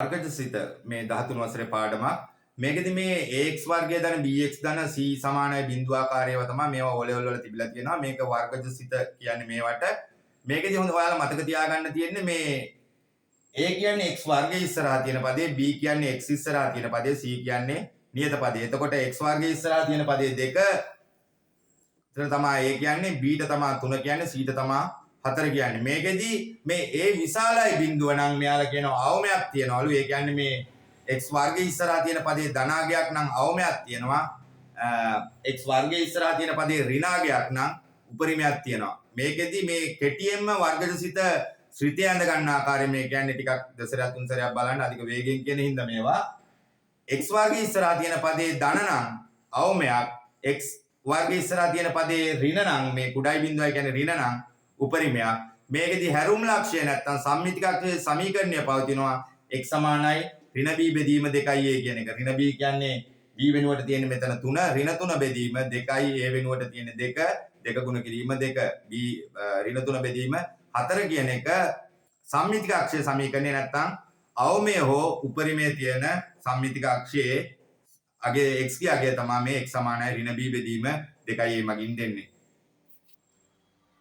වර්ගජසිත මේ 13 වසරේ පාඩමක්. මේකෙදි මේ ax වර්ගය ධන bx ධන c සමානයි බිඳුවාකාරයව තමයි මේවා O level වල තිබිලා තියෙනවා. මේක වර්ගජසිත කියන්නේ මේවට. මේකෙදි හොඳ ඔයාලා මතක තියාගන්න තියෙන්නේ මේ a කියන්නේ x වර්ගය ඉස්සරහා තියෙන පදේ, b කියන්නේ x ඉස්සරහා තියෙන පදේ, c කියන්නේ නියත පදේ. එතකොට x වර්ගය ඉස්සරහා තියෙන පදේ දෙක. එතන තමයි a කියන්නේ, b ට තමයි 3 කියන්නේ, c ට තමයි 4 කියන්නේ. මේකෙදි මේ a විශාලයි බිඳුව නම් මෙයාලා කියනවා අවමයක් තියනවලු. ඒ කියන්නේ මේ x වර්ගය ඉස්සරහා තියෙන පදේ ධනාගයක් නම් අවමයක් තියෙනවා. x වර්ගය ඉස්සරහා තියෙන පදේ ඍණාගයක් නම් උපරිමයක් තියෙනවා. මේකෙදි මේ කෙටියෙන්ම වර්ගජසිත ශ්‍රිතය ඇඳ ගන්න ආකාරය මේ කියන්නේ ටිකක් දෙසරයක් තුන් සැරයක් බලන්න අධික වේගෙන් කියන හින්දා මේවා x වර්ගය ඉස්සරහා තියෙන පදේ ධන නම් අවමයක්, x වර්ගය ඉස්සරහා තියෙන පදේ ඍණ නම් මේ කුඩායි බිඳුවයි කියන්නේ ඍණ නම් උපරිමයක්. මේකෙදි හැරුම් ලක්ෂය නැත්තම් සම්මිතිකක්ෂයේ සමීකරණය පවතිනවා x සමානයි ඍණ b බෙදීම 2a කියන එක. ඍණ b කියන්නේ b වෙනුවට තියෙන මෙතන 3, ඍණ 3 බෙදීම 2යි a වෙනුවට තියෙන 2, 2 ගුණ කිරීම 2, b ඍණ 3 බෙදීම 4 කියන එක සම්මිතිකක්ෂයේ සමීකරණය නැත්තම් අවමය හෝ උපරිමයේ තියෙන සම්මිතිකක්ෂයේ අගේ x ගේ අගය තමයි මේ x සමානයි ඍණ b බෙදීම 2a මගින් දෙන්නේ.